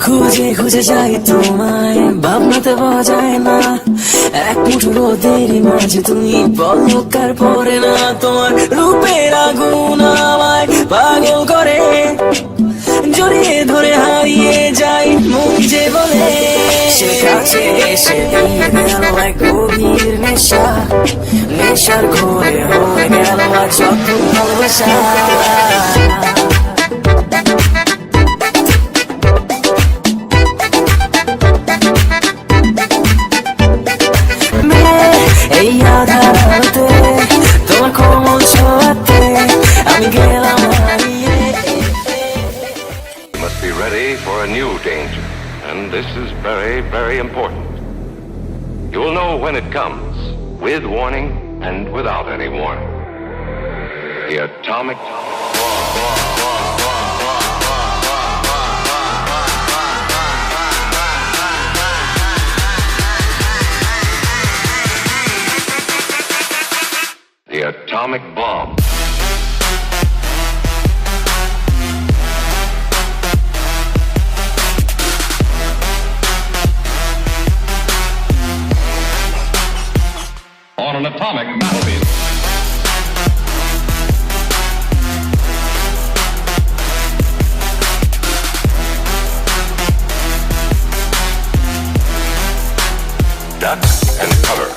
খুঁজে খুঁজে যাই তোমায়, ভাবনাতে পাওয়া যায় না। এক মুঠো রোদের মাঝে তুমি পলকার পরে না। তোমার রূপের আগুন আমায় পাগল করে, জড়িয়ে ধরে হারিয়ে যাই মন যে বলে। সে কাছে এসে দিয়ে গেল এক গভীর নেশা, নেশার ঘোরে হয়ে গেল আজ যত ভালোবাসা। এই আধার আলোতে তোমার কোমল ছোঁয়াতে আমি গেলাম হারিয়ে। You must be ready for a new danger, and this is very, very important. You'll know when it comes, with warning and without any warning. The atomic bomb. The atomic bomb. On an atomic battlefield. Duck and cover.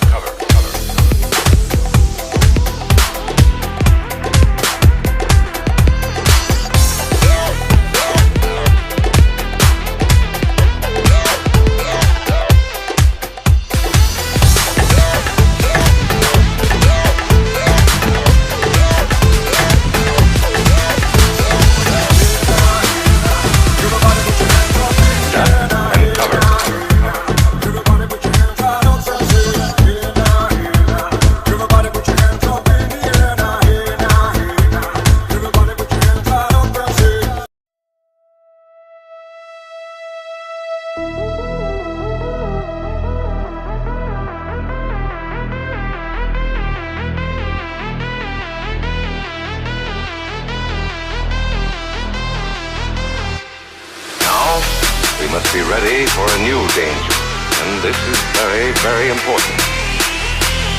We must be ready for a new danger, and this is very, very important.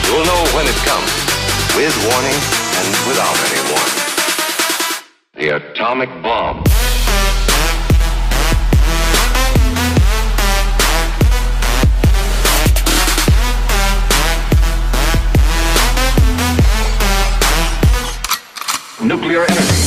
You'll know when it comes, with warning and without any warning. The atomic bomb. Nuclear energy.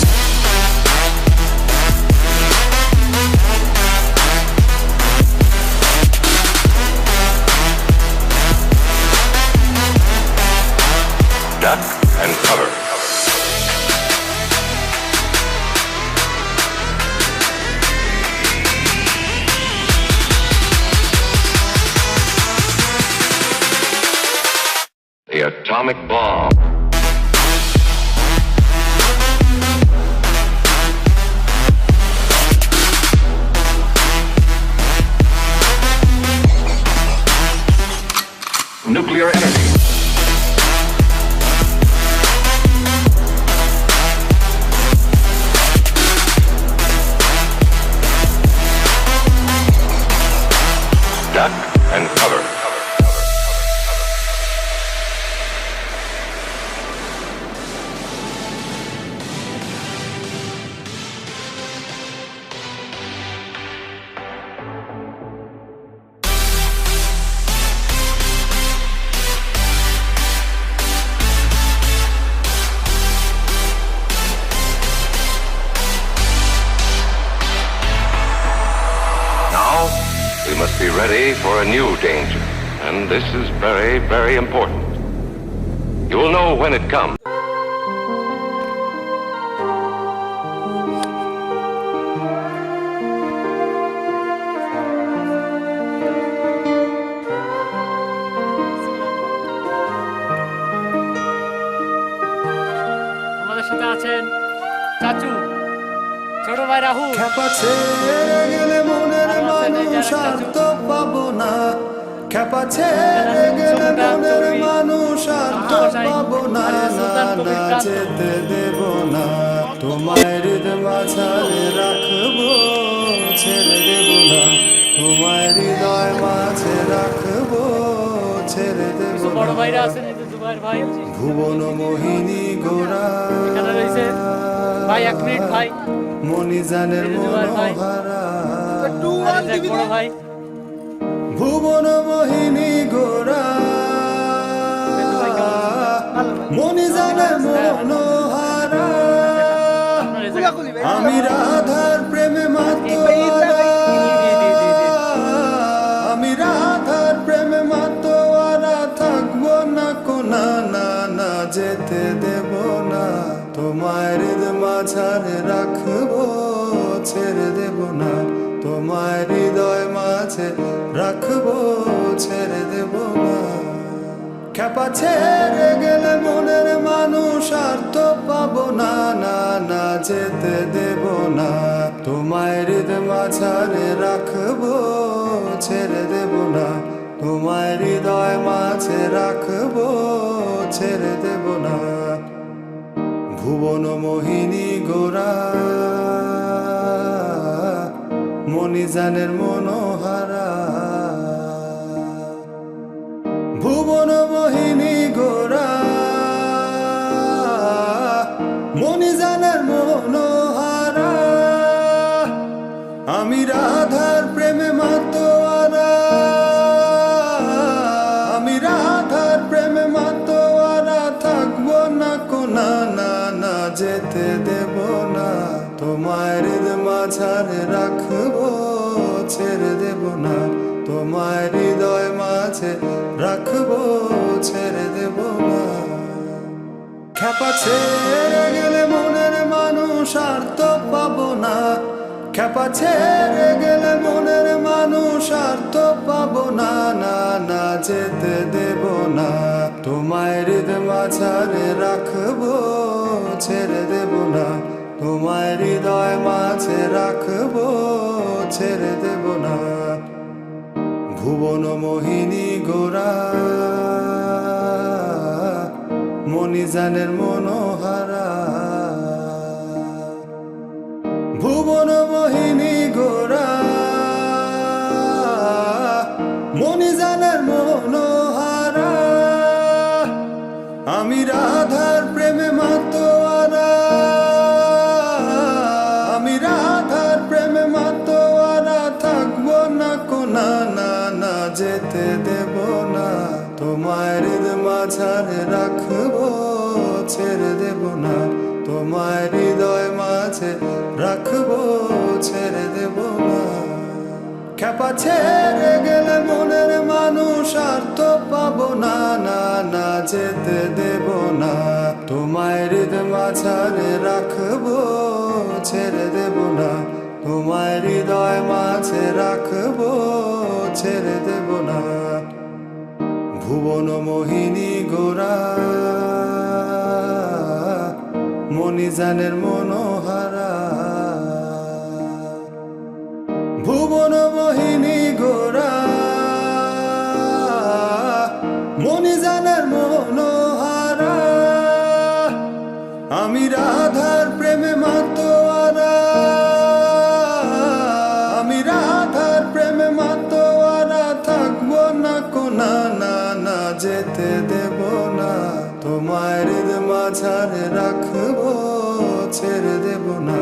Duck and cover. The atomic bomb. Nuclear energy. Duck and cover. must be ready for a new danger. And this is very, very important. You will know when it comes. আমাদের সাথে আছেন চাচু, ছোট ভাই রাহুল। খেপা ছেড়ে গেলে মনের মানুষ আর তো পাবো না, খেপা ছেড়ে গেলে মনের মানুষ আর তো পাবো না, না যেতে দেব না তোমায় হৃদয় মাঝারে রাখবো, ছেড়ে দেব না তোমায় হৃদয় মাঝে রাখবো, ছেড়ে দেব বড় না। ভাইরা আছেন, এই যে জুবাইর ভাই ভুবন মোহিনী গোরা এখানে রয়েছে। ভাই 1 মিনিট ভাই, মনিজানের মনোহারা, আর এই যে বড় ভাই ভুবন মোহিনী গোরা মনিজানের মনোহারা, আমি রাধার প্রেমে মাতোয়ারা, আমি রাধার প্রেমে মাতোয়ারা, থাকবো না কোনা, না না যেতে দেব না তোমায় হৃদয় মাঝারে রাখবো, ছেড়ে দেব না তোমায় হৃদয় মাঝে রাখবো, ছেড়ে দেব না। খেপা ছেড়ে গেলে মনের মানুষ আর তো পাবো না, না না যেতে দেব না তোমায় হৃদয় মাঝারে রাখবো, ছেড়ে দেব না তোমায় হৃদয় মাঝে রাখবো, ছেড়ে দেব না। ভুবন মোহিনী গোরা মনিজানের মনোহারা, ভুবন মোহিনী গোরা মনিজানের মনোহারা, আমি রাধার প্রেমে মাতোয়ারা, আমি রাধার প্রেমে মাতোয়ারা, থাকবো না কোনা, না না যেতে দেব না তোমায় হৃদয় মাঝারে রাখবো, ছেড়ে দেব না তোমায় হৃদয় মাঝে রাখবো, ছেড়ে দেব না। খেপা ছেড়ে গেলে মনের মানুষ আর তো পাবো না, খেপা ছেড়ে গেলে মনের মানুষ আর তো পাবো না, না না যেতে দেব না তোমায় হৃদয় মাঝারে রাখবো, ছেড়ে দেব না তোমায় হৃদয় মাঝে রাখবো, ছেড়ে দেব না। ভুবন মোহিনী গোরা মনিজানের মনোহারা, ভুবন মোহিনী গোরা মনিজানের মনোহারা, আমি রাধার প্রেমে মাতোয়ারা, আমি রাধার প্রেমে মাতোয়ারা, থাকবো না কোনা, না না যেতে দেব না তোমায় হৃদয় মাঝারে রাখবো, ছেড়ে দেব না তোমায় হৃদয় মাঝে রাখবো, ছেড়ে দেব না। খেপা ছেড়ে গেলে মনের মানুষ আর তো পাবো না, না না যেতে দেব না তোমায় হৃদয় মাঝারে রাখবো, ছেড়ে দেব না তোমায় হৃদয় মাঝে রাখবো, ছেড়ে দেব না। ভুবন মোহিনী গোরা মনিজানের মনোহারা, ভুবন মোহিনী গোরা মনিজানের মনোহারা, আমি রাধার প্রেমে মাতোয়ারা, আমি রাধার প্রেমে মাতোয়ারা, থাকবো না কোনা, না না যেতে দেব না তোমায় হৃদয় মাঝারে রাখবো, ছেড়ে দেব না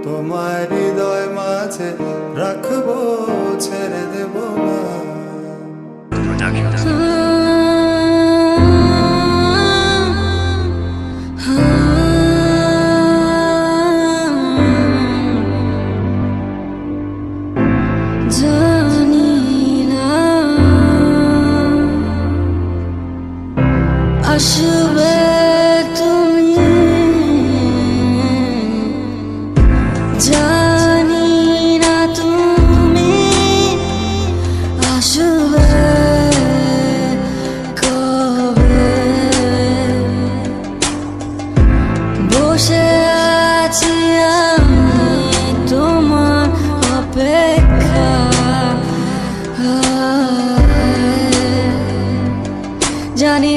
তোমায় হৃদয় মাঝে রাখবো, ছেড়ে দেব না। জানি জানি